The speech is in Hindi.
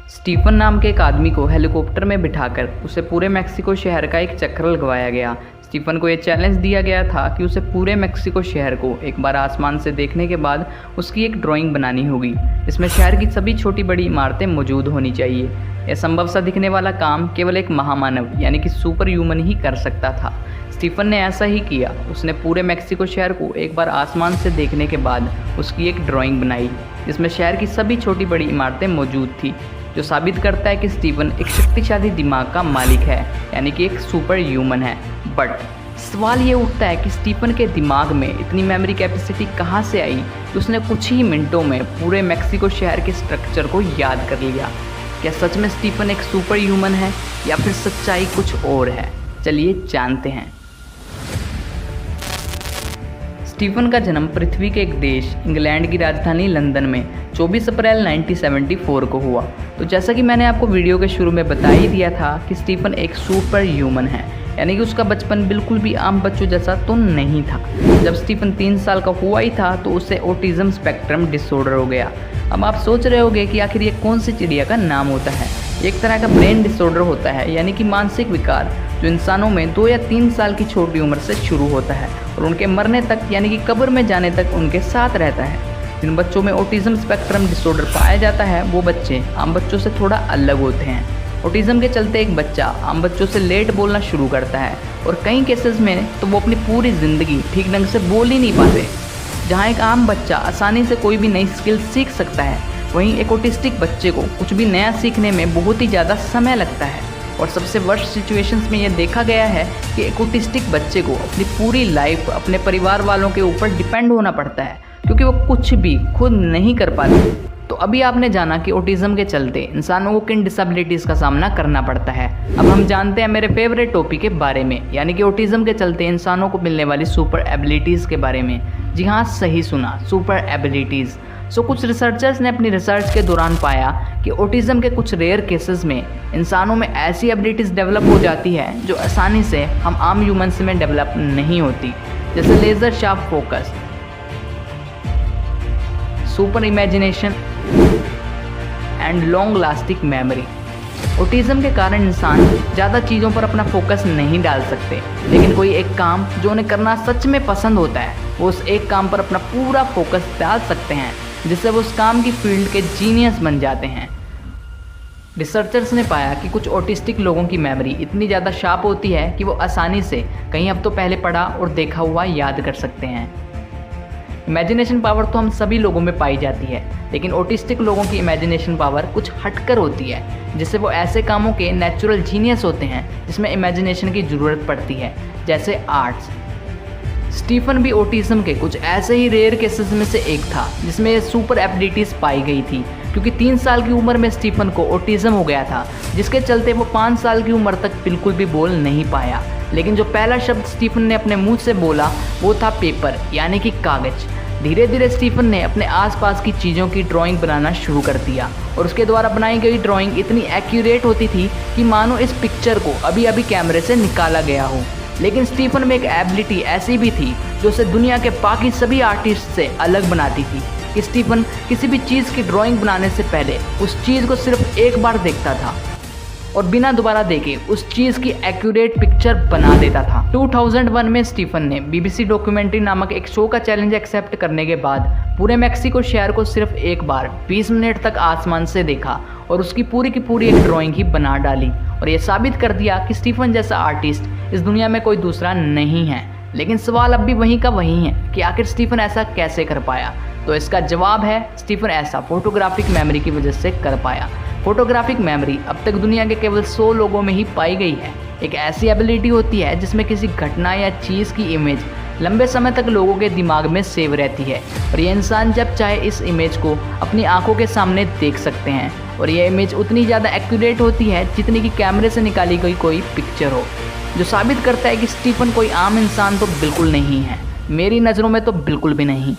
स्टीफन नाम के एक आदमी को हेलीकॉप्टर में बिठाकर उसे पूरे मेक्सिको शहर का एक चक्कर लगवाया गया। स्टीफन को ये चैलेंज दिया गया था कि उसे पूरे मेक्सिको शहर को एक बार आसमान से देखने के बाद उसकी एक ड्राइंग बनानी होगी। इसमें शहर की सभी छोटी बड़ी इमारतें मौजूद होनी चाहिए। यह संभव सा दिखने वाला काम केवल एक महामानव यानी कि सुपर ह्यूमन ही कर सकता था। स्टीफन ने ऐसा ही किया। उसने पूरे मेक्सिको शहर को एक बार आसमान से देखने के बाद उसकी एक ड्राइंग बनाई जिसमें शहर की सभी छोटी बड़ी इमारतें मौजूद थी, जो साबित करता है कि स्टीफन एक शक्तिशाली दिमाग का मालिक है, यानी कि एक सुपर ह्यूमन है। बट सवाल ये उठता है कि स्टीफन के दिमाग में इतनी मेमोरी कैपेसिटी कहाँ से आई कि उसने कुछ ही मिनटों में पूरे मेक्सिको शहर के स्ट्रक्चर को याद कर लिया। क्या सच में स्टीफन एक सुपर ह्यूमन है या फिर सच्चाई कुछ और है? चलिए जानते हैं। स्टीफन का जन्म पृथ्वी के एक देश इंग्लैंड की राजधानी लंदन में 24 अप्रैल 1974 को हुआ। तो जैसा कि मैंने आपको वीडियो के शुरू में बता ही दिया था कि स्टीफन एक सुपर ह्यूमन है, यानी कि उसका बचपन बिल्कुल भी आम बच्चों जैसा तो नहीं था। जब स्टीफन 3 साल का हुआ ही था तो उसे ऑटिज्म स्पेक्ट्रम डिसऑर्डर हो गया। अब आप सोच रहे होंगे कि आखिर ये कौन सी चिड़िया का नाम होता है। एक तरह का ब्रेन डिसऑर्डर होता है, यानी कि मानसिक विकार, जो इंसानों में 2 या 3 साल की छोटी उम्र से शुरू होता है और उनके मरने तक यानी कि कब्र में जाने तक उनके साथ रहता है। जिन बच्चों में ऑटिज्म स्पेक्ट्रम डिसऑर्डर पाया जाता है वो बच्चे आम बच्चों से थोड़ा अलग होते हैं। ऑटिज्म के चलते एक बच्चा आम बच्चों से लेट बोलना शुरू करता है और कई केसेस में तो वो अपनी पूरी ज़िंदगी ठीक ढंग से बोल ही नहीं पाते। जहाँ एक आम बच्चा आसानी से कोई भी नई स्किल सीख सकता है, वहीं एक ऑटिस्टिक बच्चे को कुछ भी नया सीखने में बहुत ही ज़्यादा समय लगता है। और सबसे वर्स्ट सिचुएशंस में ये देखा गया है कि एक ऑटिस्टिक बच्चे को अपनी पूरी लाइफ अपने परिवार वालों के ऊपर डिपेंड होना पड़ता है, क्योंकि वो कुछ भी खुद नहीं कर पाते। तो अभी आपने जाना कि ऑटिज्म के चलते इंसानों को किन डिसेबिलिटीज़ का सामना करना पड़ता है। अब हम जानते हैं मेरे फेवरेट टॉपिक के बारे में, यानी कि ऑटिज्म के चलते इंसानों को मिलने वाली सुपर एबिलिटीज़ के बारे में। जी हाँ, सही सुना, सुपर एबिलिटीज़। कुछ रिसर्चर्स ने अपनी रिसर्च के दौरान पाया कि ऑटिज्म के कुछ रेयर केसेस में इंसानों में ऐसी एबिलिटीज़ डेवलप हो जाती है जो आसानी से हम आम ह्यूमन्स में डेवलप नहीं होती, जैसे laser sharp focus, super imagination and long lasting memory. Autism के कारण इंसान ज़्यादा चीज़ों पर अपना फोकस नहीं डाल सकते, लेकिन कोई एक काम जो उन्हें करना सच में पसंद होता है वो उस एक काम पर अपना पूरा फोकस डाल सकते हैं, जिससे वो उस काम की फील्ड के जीनियस बन जाते हैं। रिसर्चर्स ने पाया कि कुछ ऑटिस्टिक लोगों की मेमोरी इतनी ज़्यादा शार्प होती है कि वो आसानी से कई हफ्तों पहले पढ़ा और देखा हुआ याद कर सकते हैं। इमेजिनेशन पावर तो हम सभी लोगों में पाई जाती है, लेकिन ऑटिस्टिक लोगों की इमेजिनेशन पावर कुछ हटकर होती है, जिससे वो ऐसे कामों के नेचुरल जीनियस होते हैं जिसमें इमेजिनेशन की ज़रूरत पड़ती है, जैसे आर्ट्स। स्टीफन भी ऑटिज्म के कुछ ऐसे ही रेयर केसेस में से एक था जिसमें ये सुपर एबिलिटीज़ पाई गई थी, क्योंकि 3 साल की उम्र में स्टीफन को ऑटिज्म हो गया था, जिसके चलते वो 5 साल की उम्र तक बिल्कुल भी बोल नहीं पाया। लेकिन जो पहला शब्द स्टीफन ने अपने मुंह से बोला वो था पेपर, यानी कि कागज। धीरे धीरे स्टीफन ने अपने आसपास की चीज़ों की ड्राइंग बनाना शुरू कर दिया और उसके द्वारा बनाई गई ड्राइंग इतनी एक्यूरेट होती थी कि मानो इस पिक्चर को अभी अभी कैमरे से निकाला गया हो। लेकिन स्टीफन में एक एबिलिटी ऐसी भी थी जो उसे दुनिया के बाकी सभी आर्टिस्ट से अलग बनाती थी कि स्टीफन किसी भी चीज़ की ड्राइंग बनाने से पहले उस चीज़ को सिर्फ एक बार देखता था और बिना दोबारा देखे उस चीज़ की एक्यूरेट पिक्चर बना देता था। 2001 में स्टीफन ने BBC डॉक्यूमेंट्री नामक एक शो का चैलेंज एक्सेप्ट करने के बाद पूरे मेक्सिको शहर को सिर्फ एक बार 20 मिनट तक आसमान से देखा और उसकी पूरी की पूरी एक ड्राइंग ही बना डाली और ये साबित कर दिया कि स्टीफन जैसा आर्टिस्ट इस दुनिया में कोई दूसरा नहीं है। लेकिन सवाल अब भी वहीं का वहीं है कि आखिर स्टीफन ऐसा कैसे कर पाया। तो इसका जवाब है, स्टीफन ऐसा फोटोग्राफिक मेमोरी की वजह से कर पाया। फोटोग्राफिक मेमोरी अब तक दुनिया के केवल 100 लोगों में ही पाई गई है। एक ऐसी एबिलिटी होती है जिसमें किसी घटना या चीज़ की इमेज लंबे समय तक लोगों के दिमाग में सेव रहती है और ये इंसान जब चाहे इस इमेज को अपनी आंखों के सामने देख सकते हैं और ये इमेज उतनी ज़्यादा एक्यूरेट होती है जितनी कि कैमरे से निकाली गई कोई पिक्चर हो, जो साबित करता है कि स्टीफन कोई आम इंसान तो बिल्कुल नहीं है। मेरी नज़रों में तो बिल्कुल भी नहीं।